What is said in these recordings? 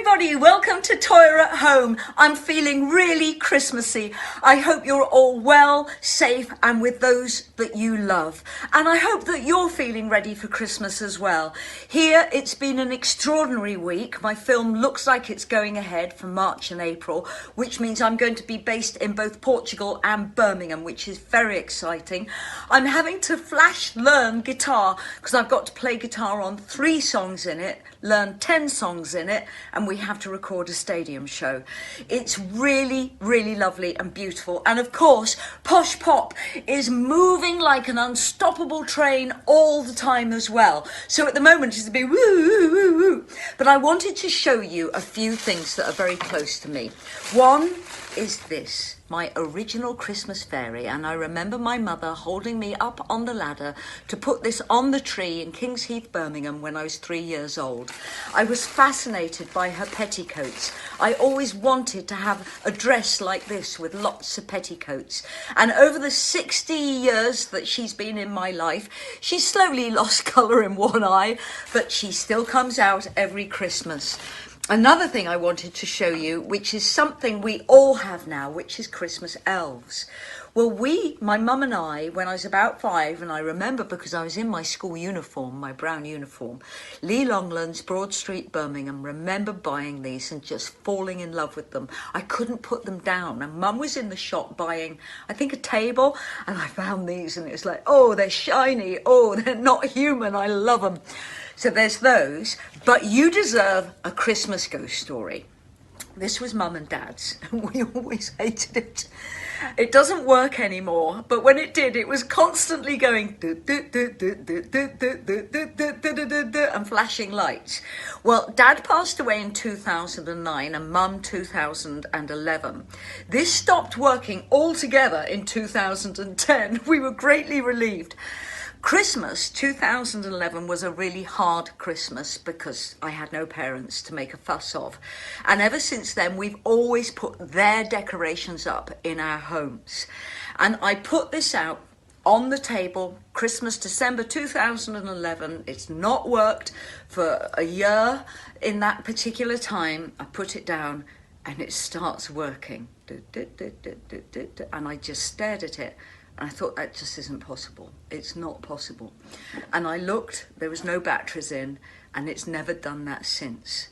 everybody, welcome to Toyah at Home. I'm feeling really Christmassy. I hope you're all well, safe and with those that you love. And I hope that you're feeling ready for Christmas as well. Here it's been an extraordinary week. My film looks like it's going ahead for March and April, which means I'm going to be based in both Portugal and Birmingham, which is very exciting. I'm having to flash learn guitar because I've got to play guitar on 3 songs in it, learn 10 songs in it, and we have to record a stadium show. It's really, really lovely and beautiful. And of course, Posh Pop is moving like an unstoppable train all the time as well. So at the moment it's a bit woo, woo, woo, woo. But I wanted to show you a few things that are very close to me. One is this, my original Christmas fairy, and I remember my mother holding me up on the ladder to put this on the tree in Kings Heath, Birmingham when I was 3 years old. I was fascinated by her petticoats. I always wanted to have a dress like this with lots of petticoats. And over the 60 years that she's been in my life, she's slowly lost colour in one eye, but she still comes out every Christmas. Another thing I wanted to show you, which is something we all have now, which is Christmas elves. Well, my mum and I, when I was about 5, and I remember because I was in my school uniform, my brown uniform, Lee Longlands, Broad Street, Birmingham, remember buying these and just falling in love with them. I couldn't put them down. And mum was in the shop buying, I think, a table, and I found these and it was like, oh, they're shiny. Oh, they're not human. I love them. So there's those, but you deserve a Christmas ghost story. This was Mum and Dad's, and we always hated it. It doesn't work anymore, but when it did, it was constantly going and flashing lights. Well, Dad passed away in 2009 and Mum 2011. This stopped working altogether in 2010. We were greatly relieved. Christmas 2011 was a really hard Christmas because I had no parents to make a fuss of. And ever since then, we've always put their decorations up in our homes. And I put this out on the table, Christmas, December 2011. It's not worked for a year in that particular time. I put it down and it starts working. And I just stared at it. And I thought, that just isn't possible. It's not possible. And I looked, there was no batteries in, and it's never done that since.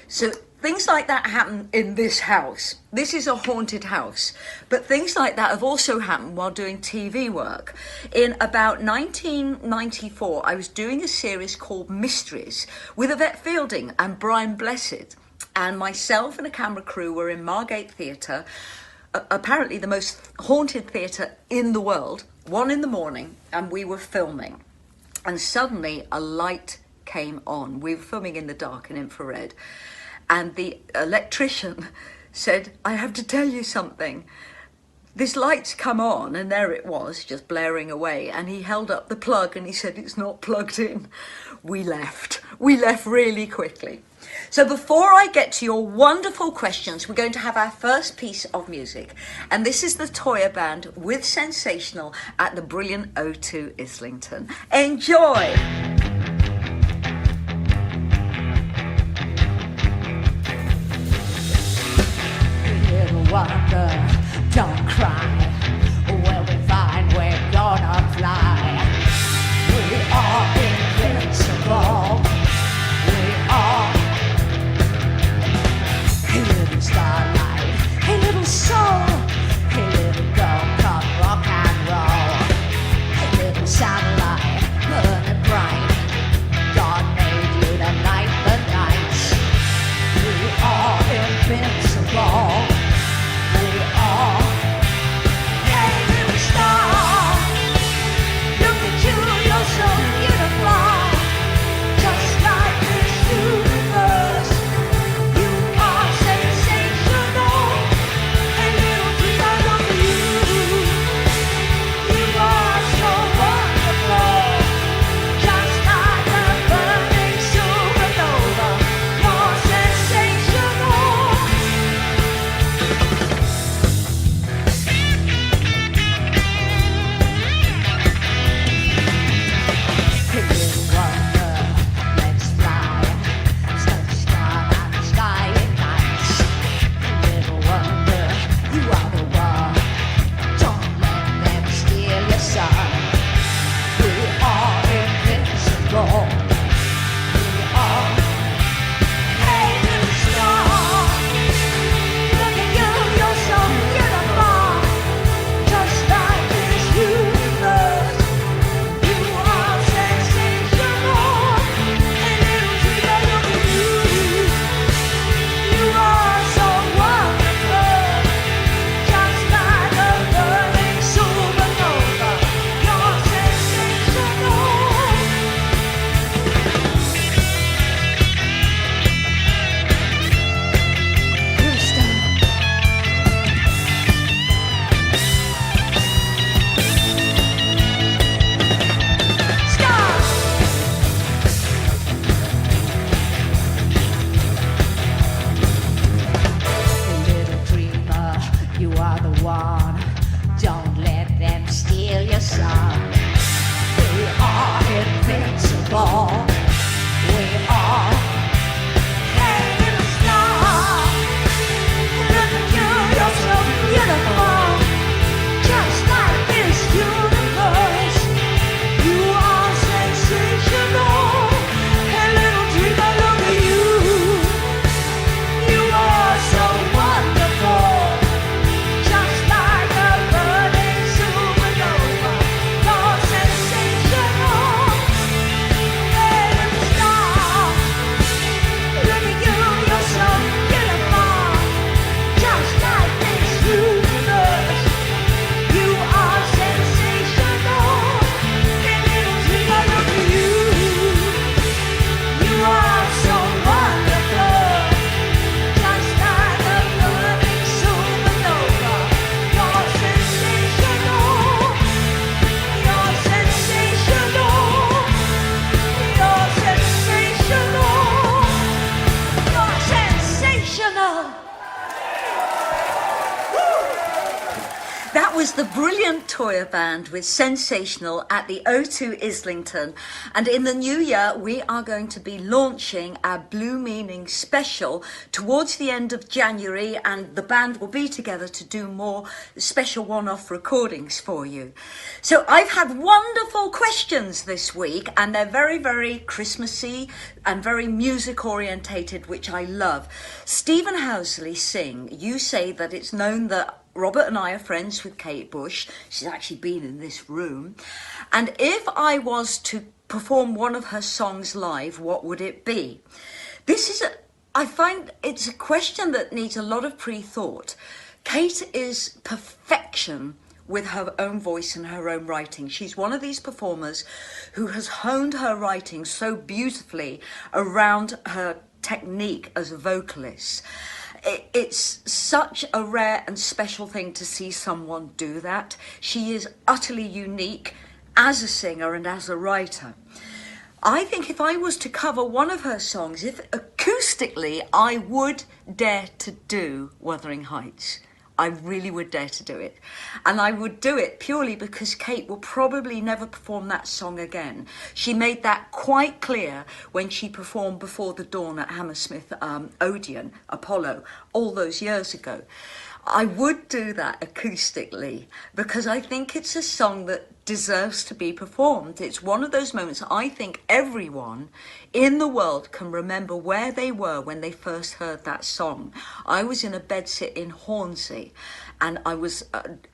So things like that happen in this house. This is a haunted house. But things like that have also happened while doing TV work. In about 1994, I was doing a series called Mysteries with Yvette Fielding and Brian Blessed. And myself and a camera crew were in Margate Theatre, apparently the most haunted theatre in the world, 1 in the morning, and we were filming. And suddenly a light came on. We were filming in the dark in infrared. And the electrician said, I have to tell you something. This light's come on, and there it was, just blaring away. And he held up the plug and he said, it's not plugged in. We left. We left really quickly. So before I get to your wonderful questions, we're going to have our first piece of music. And this is the Toyah Band with Sensational at the brilliant O2 Islington. Enjoy! Little wonder, don't cry. We'll be fine, we're gonna fly. We are invincible. We are. Hey little starlight, hey little soul, hey little girl, come rock and roll. Hey little satellite, burning bright. God made you to light the nights. We are invincible. We are. are the one. Don't let them steal your sun. We are invincible. We are. Hey, little star. Look at you, you're so beautiful. Just like this universe. You are sensational. Hey, little dreamer, look at you. You are so wonderful. Just like a burning supernova. You're sensational. Hey, little star. Look at you, you're so beautiful. Just like this universe. You are sensational. Hey, little dreamer, look at you. You are so wonderful. Just like a burning supernova. You're sensational. You're sensational. You're sensational. You're sensational. That was the brilliant Toyah Band with Sensational at the O2 Islington. And in the new year, we are going to be launching our Blue Meaning special towards the end of January, and the band will be together to do more special one-off recordings for you. So I've had wonderful questions this week, and they're very, very Christmassy and very music orientated, which I love. Stephen Housley Singh, you say that it's known that Robert and I are friends with Kate Bush. She's actually been in this room. And if I was to perform one of her songs live, what would it be? I find it's a question that needs a lot of pre-thought. Kate is perfection with her own voice and her own writing. She's one of these performers who has honed her writing so beautifully around her technique as a vocalist. It's such a rare and special thing to see someone do that. She is utterly unique as a singer and as a writer. I think if I was to cover one of her songs, if acoustically, I would dare to do Wuthering Heights. I really would dare to do it. And I would do it purely because Kate will probably never perform that song again. She made that quite clear when she performed Before the Dawn at Hammersmith Odeon, Apollo, all those years ago. I would do that acoustically because I think it's a song that deserves to be performed. It's one of those moments I think everyone in the world can remember where they were when they first heard that song. I was in a bedsit in Hornsey, and I was,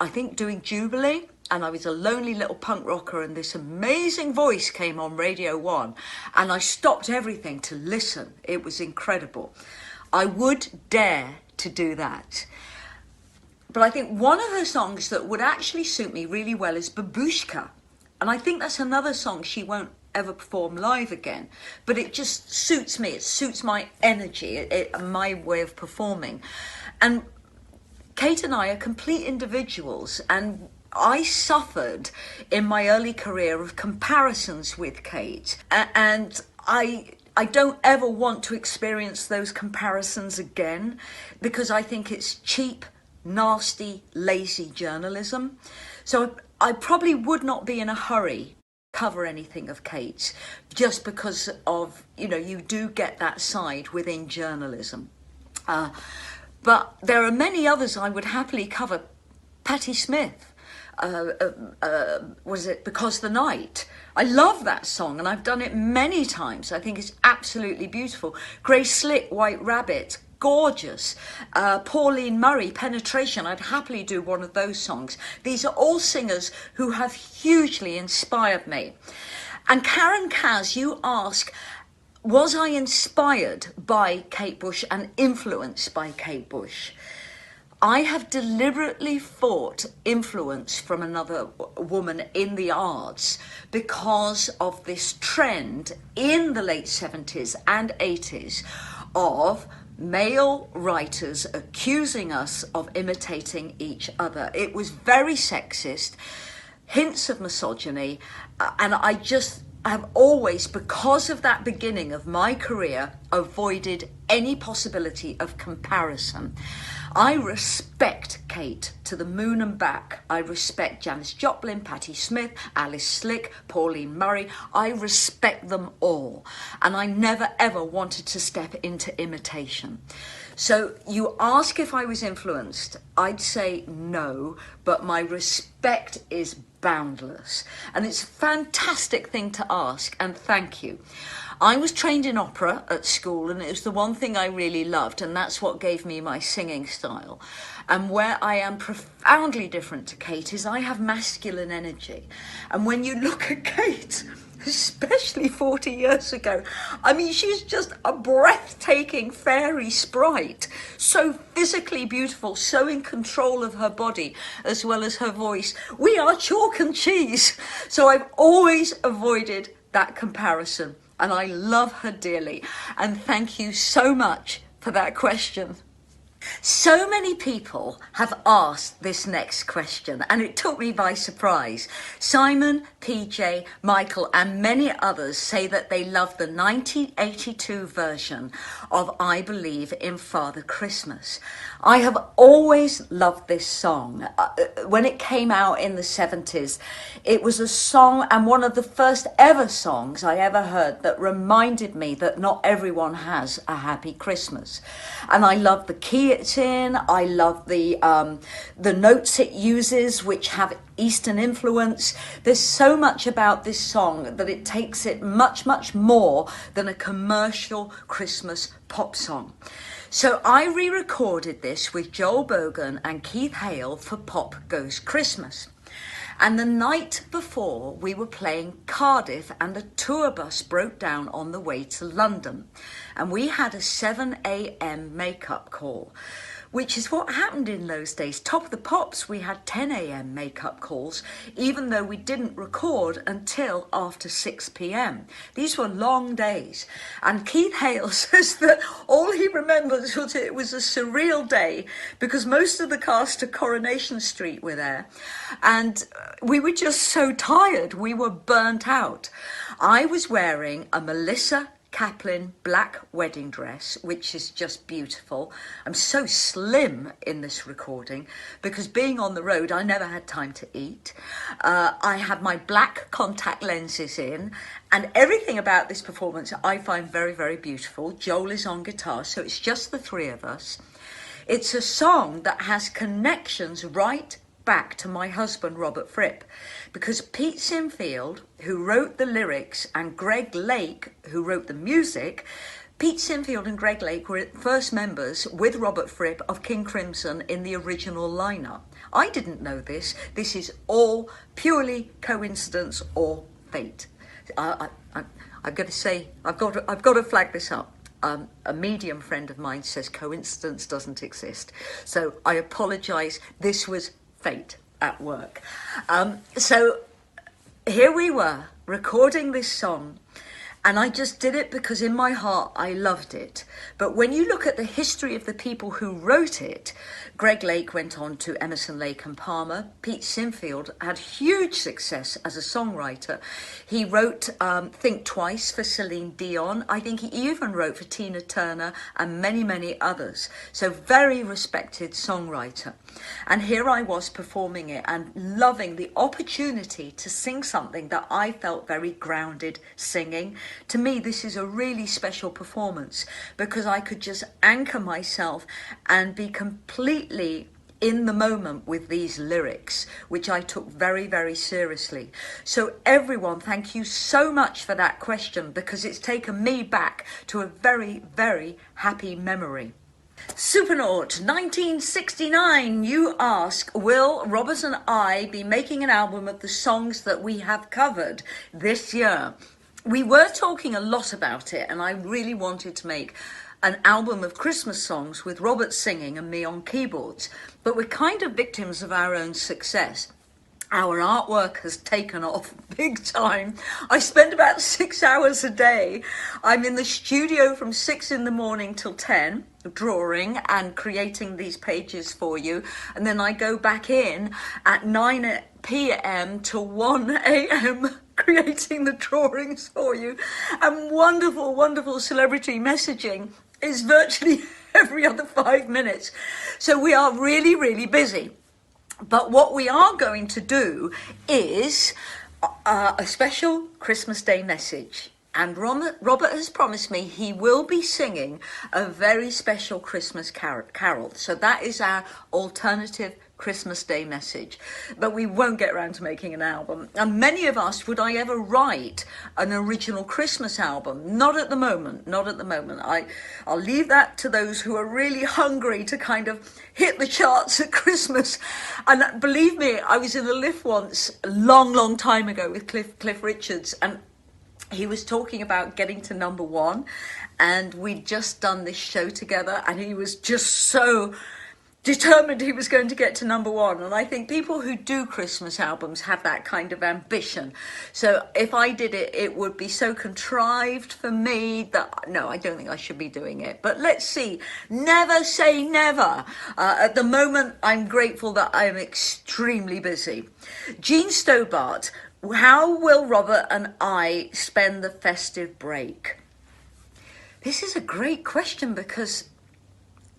I think, doing Jubilee, and I was a lonely little punk rocker, and this amazing voice came on Radio 1, and I stopped everything to listen. It was incredible. I would dare to do that. But I think one of her songs that would actually suit me really well is Babushka. And I think that's another song she won't ever perform live again. But it just suits me. It suits my energy, my way of performing. And Kate and I are complete individuals. And I suffered in my early career of comparisons with Kate. And I don't ever want to experience those comparisons again because I think it's cheap, nasty, lazy journalism. So I probably would not be in a hurry to cover anything of Kate's just because of, you do get that side within journalism. But there are many others I would happily cover. Patti Smith, was it Because the Night? I love that song and I've done it many times. I think it's absolutely beautiful. Grace Slick, White Rabbit, gorgeous. Pauline Murray, Penetration. I'd happily do one of those songs. These are all singers who have hugely inspired me. And Karen Kaz, you ask, was I inspired by Kate Bush and influenced by Kate Bush? I have deliberately fought influence from another woman in the arts because of this trend in the late 70s and 80s of male writers accusing us of imitating each other. It was very sexist, hints of misogyny, and I just have always, because of that beginning of my career, avoided any possibility of comparison. I respect Kate to the moon and back. I respect Janis Joplin, Patti Smith, Alice Slick, Pauline Murray. I respect them all. And I never ever wanted to step into imitation. So you ask if I was influenced, I'd say no, but my respect is boundless. And it's a fantastic thing to ask, and thank you. I was trained in opera at school, and it was the one thing I really loved, and that's what gave me my singing style. And where I am profoundly different to Kate is I have masculine energy. And when you look at Kate, especially 40 years ago, I mean, she's just a breathtaking fairy sprite, so physically beautiful, so in control of her body as well as her voice. We are chalk and cheese. So I've always avoided that comparison, and I love her dearly. And thank you so much for that question. So many people have asked this next question, and it took me by surprise. Simon, PJ, Michael, and many others say that they love the 1982 version of I Believe in Father Christmas. I have always loved this song. When it came out in the 70s, it was a song and one of the first ever songs I ever heard that reminded me that not everyone has a happy Christmas. And I love the key it's in. I love the notes it uses, which have Eastern influence. There's so much about this song that it takes it much, much more than a commercial Christmas pop song. So I re-recorded this with Joel Bogan and Keith Hale for Pop Goes Christmas. And the night before, we were playing Cardiff and the tour bus broke down on the way to London. And we had a 7 a.m. makeup call, which is what happened in those days. Top of the Pops, we had 10 a.m. makeup calls, even though we didn't record until after 6 p.m. These were long days. And Keith Hale says that all he remembers was it was a surreal day because most of the cast of Coronation Street were there. And we were just so tired. We were burnt out. I was wearing a Melissa Kaplan black wedding dress, which is just beautiful. I'm so slim in this recording because being on the road, I never had time to eat. I had my black contact lenses in, and everything about this performance I find very, very beautiful. Joel is on guitar, so it's just the three of us. It's a song that has connections right back to my husband, Robert Fripp, because Pete Sinfield, who wrote the lyrics, and Greg Lake, who wrote the music, Pete Sinfield and Greg Lake were first members with Robert Fripp of King Crimson in the original lineup. I didn't know this. This is all purely coincidence or fate. I've got to say, I've got to flag this up. A medium friend of mine says coincidence doesn't exist. So I apologise. This was fate at work. So here we were recording this song, and I just did it because in my heart I loved it. But when you look at the history of the people who wrote it, Greg Lake went on to Emerson, Lake and Palmer. Pete Sinfield had huge success as a songwriter. He wrote Think Twice for Celine Dion. I think he even wrote for Tina Turner and many, many others. So very respected songwriter. And here I was performing it and loving the opportunity to sing something that I felt very grounded singing. To me, this is a really special performance because I could just anchor myself and be completely in the moment with these lyrics, which I took very, very seriously. So everyone, thank you so much for that question because it's taken me back to a very, very happy memory. Supernaut 1969, you ask, will Robert and I be making an album of the songs that we have covered this year? We were talking a lot about it, and I really wanted to make an album of Christmas songs with Robert singing and me on keyboards, but we're kind of victims of our own success. Our artwork has taken off big time. I spend about 6 hours a day. I'm in the studio from 6 in the morning till 10, drawing and creating these pages for you. And then I go back in at 9 p.m. till 1 a.m. creating the drawings for you. And wonderful, wonderful celebrity messaging is virtually every other 5 minutes. So we are really, really busy. But what we are going to do is a special Christmas Day message. And Robert has promised me he will be singing a very special Christmas carol. So that is our alternative Christmas Day message. But we won't get around to making an album. And many have asked, would I ever write an original Christmas album? Not at the moment, not at the moment. I'll leave that to those who are really hungry to kind of hit the charts at Christmas. And believe me, I was in a lift once, a long, long time ago with Cliff Richards, and he was talking about getting to #1, and we'd just done this show together, and he was just so determined he was going to get to #1. And I think people who do Christmas albums have that kind of ambition. So if I did it, it would be so contrived for me that, no, I don't think I should be doing it. But let's see. Never say never. At the moment, I'm grateful that I am extremely busy. Jean Stobart, how will Robert and I spend the festive break? This is a great question, because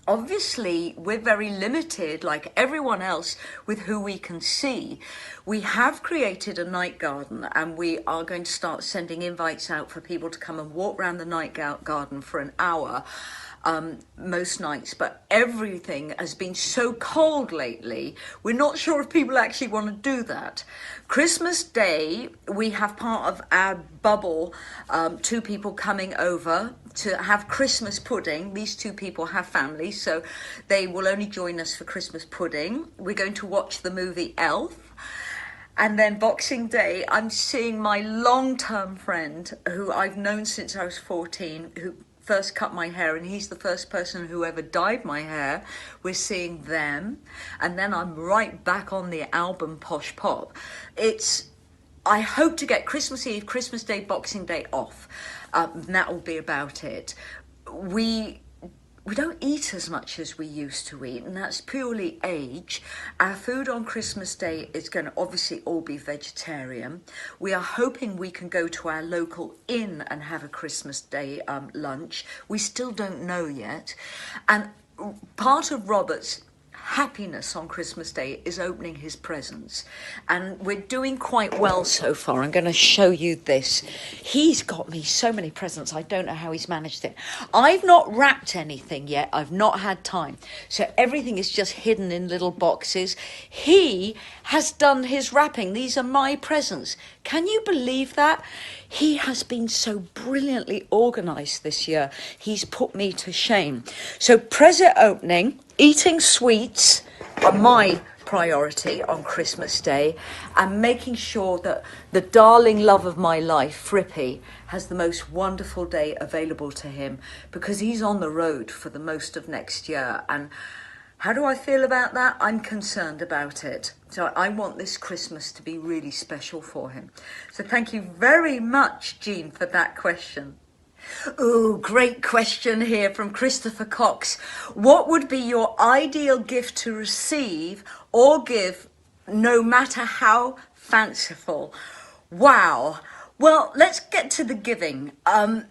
obviously we're very limited, like everyone else, with who we can see. We have created a night garden, and we are going to start sending invites out for people to come and walk around the night garden for an hour. Most nights, but everything has been so cold lately, we're not sure if people actually want to do that. Christmas Day, we have part of our bubble, 2 people coming over to have Christmas pudding. These 2 people have families, so they will only join us for Christmas pudding. We're going to watch the movie Elf. And then Boxing Day, I'm seeing my long-term friend who I've known since I was 14, who first cut my hair, and he's the first person who ever dyed my hair. We're seeing them, and then I'm right back on the album Posh Pop. I hope to get Christmas Eve, Christmas Day, Boxing Day off. That will be about it. We don't eat as much as we used to eat, and that's purely age. Our food on Christmas Day is going to obviously all be vegetarian. We are hoping we can go to our local inn and have a Christmas Day lunch. We still don't know yet. And part of Robert's happiness on Christmas Day is opening his presents, and we're doing quite well so far. I'm going to show you this. He's got me so many presents, I don't know how he's managed it. I've not wrapped anything yet, I've not had time, so everything is just hidden in little boxes. He has done his wrapping. These are my presents. Can you believe that? He has been so brilliantly organised this year. He's put me to shame. So present opening, eating sweets are my priority on Christmas Day, and making sure that the darling love of my life, Frippy, has the most wonderful day available to him, because he's on the road for the most of next year. And how do I feel about that? I'm concerned about it. So I want this Christmas to be really special for him. So thank you very much, Jean, for that question. Oh, great question here from Christopher Cox. What would be your ideal gift to receive or give, no matter how fanciful? Wow. Well, let's get to the giving. I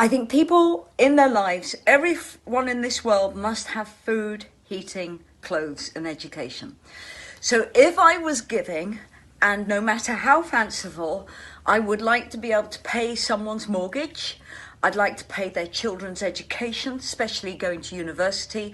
think people in their lives, everyone in this world must have food, heating, clothes and education. So if I was giving, and no matter how fanciful, I would like to be able to pay someone's mortgage. I'd like to pay their children's education, especially going to university,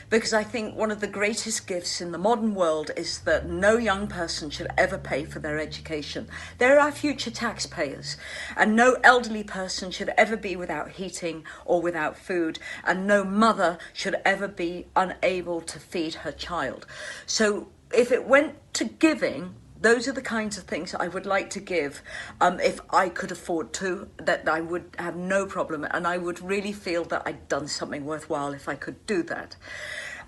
because I think one of the greatest gifts in the modern world is that no young person should ever pay for their education. They're our future taxpayers, and no elderly person should ever be without heating or without food, and no mother should ever be unable to feed her child. So if it went to giving, those are the kinds of things I would like to give if I could afford to, that I would have no problem, and I would really feel that I'd done something worthwhile if I could do that.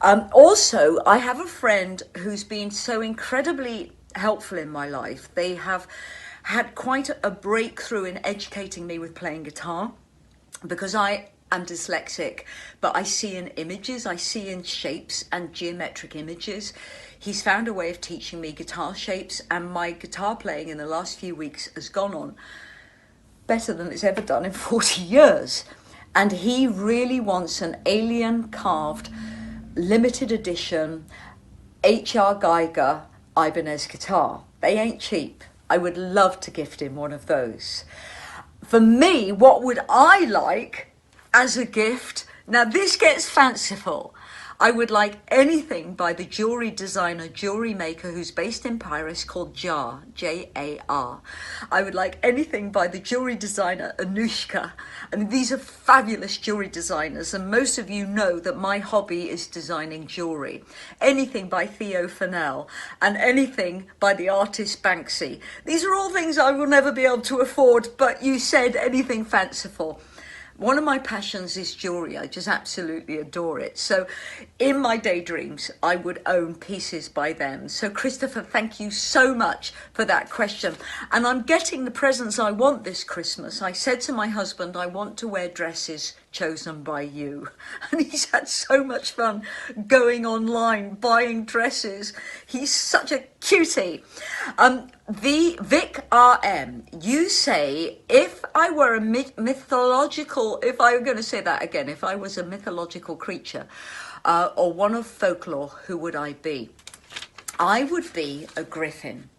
Also, I have a friend who's been so incredibly helpful in my life. They have had quite a breakthrough in educating me with playing guitar, because I am dyslexic, but I see in images, I see in shapes and geometric images. He's found a way of teaching me guitar shapes, and my guitar playing in the last few weeks has gone on better than it's ever done in 40 years. And he really wants an alien carved limited edition H.R. Geiger Ibanez guitar. They ain't cheap. I would love to gift him one of those. For me, what would I like as a gift? Now this gets fanciful. I would like anything by the jewelry designer, jewelry maker who's based in Paris called Jar, J-A-R. I would like anything by the jewelry designer Anushka. I mean, these are fabulous jewelry designers, and most of you know that my hobby is designing jewelry. Anything by Theo Fennell and anything by the artist Banksy. These are all things I will never be able to afford, but you said anything fanciful. One of my passions is jewelry. I just absolutely adore it. So in my daydreams, I would own pieces by them. So Christopher, thank you so much for that question. And I'm getting the presents I want this Christmas. I said to my husband, I want to wear dresses chosen by you. And he's had so much fun going online, buying dresses. He's such a cutie. The Vic RM, you say, if I were a mythological, if I were going to say that again, if I was a mythological creature or one of folklore, who would I be? I would be a griffin,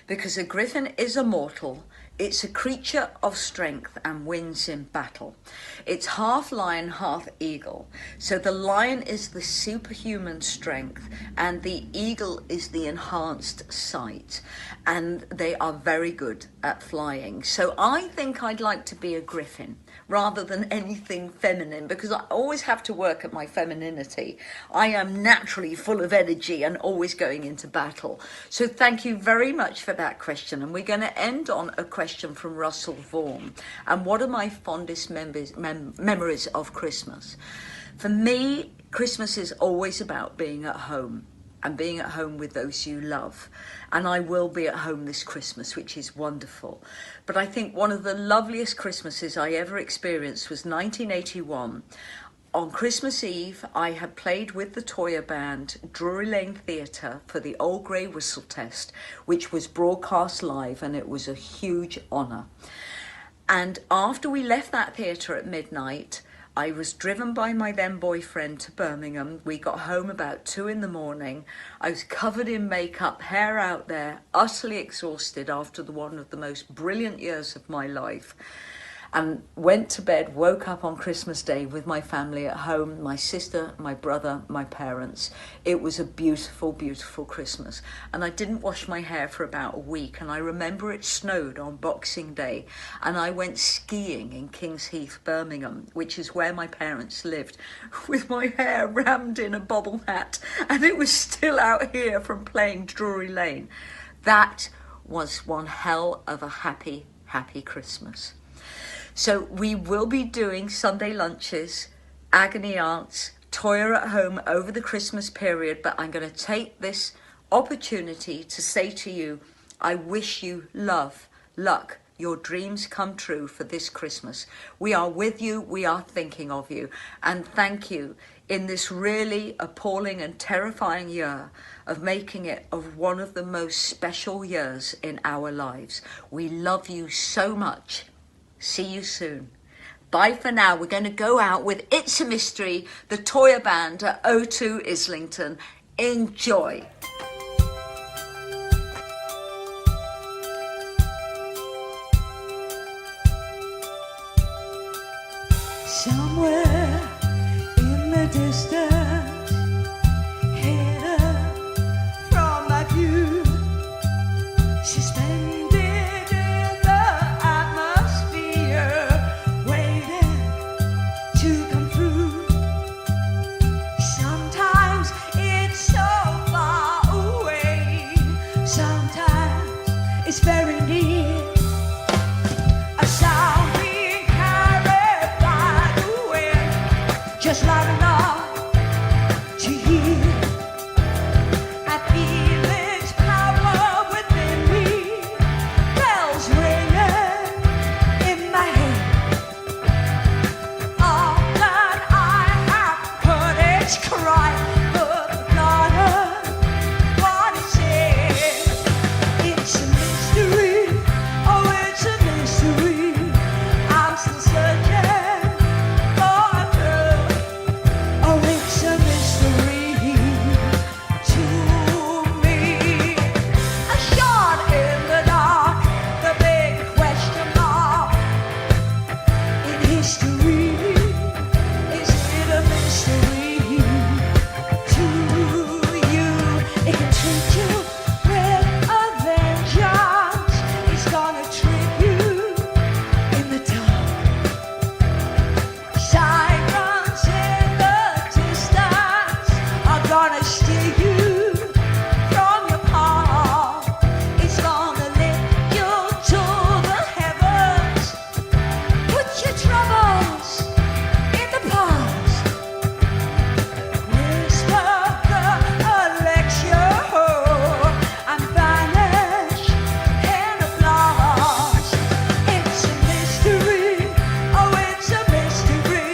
because a griffin is immortal. It's a creature of strength and wins in battle. It's half lion, half eagle. So the lion is the superhuman strength and the eagle is the enhanced sight. And they are very good at flying. So I think I'd like to be a griffin rather than anything feminine, because I always have to work at my femininity. I am naturally full of energy and always going into battle. So thank you very much for that question. And we're going to end on a question from Russell Vaughan. And what are my fondest memories of Christmas? For me, Christmas is always about being at home and being at home with those you love. And I will be at home this Christmas, which is wonderful. But I think one of the loveliest Christmases I ever experienced was 1981. On Christmas Eve, I had played with the Toyah band, Drury Lane Theatre, for the Old Grey Whistle Test, which was broadcast live, and it was a huge honour. And after we left that theatre at midnight, I was driven by my then boyfriend to Birmingham. We got home about 2 a.m. I was covered in makeup, hair out there, utterly exhausted after one of the most brilliant years of my life. And went to bed, woke up on Christmas Day with my family at home, my sister, my brother, my parents. It was a beautiful, beautiful Christmas. And I didn't wash my hair for about a week. And I remember it snowed on Boxing Day. And I went skiing in Kings Heath, Birmingham, which is where my parents lived, with my hair rammed in a bobble hat. And it was still out here from playing Drury Lane. That was one hell of a happy, happy Christmas. So we will be doing Sunday lunches, agony aunts, Toyah at home over the Christmas period, but I'm going to take this opportunity to say to you, I wish you love, luck, your dreams come true for this Christmas. We are with you, we are thinking of you, and thank you in this really appalling and terrifying year of making it of one of the most special years in our lives. We love you so much. See you soon. Bye for now. We're going to go out with It's a Mystery, the Toyah band at O2 Islington. Enjoy. Somewhere in the distance, hidden from my view, suspended in the atmosphere, waiting to come through. Sometimes it's so far away, sometimes it's very near. A sound being carried by the wind, just loud enough see you from your heart. It's gonna lift you to the heavens. Put your troubles in the past. Whisper the lecture and vanish in a flash. It's a mystery, oh it's a mystery.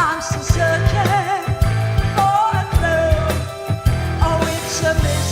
I'm still searching for a clue. Oh it's a mystery.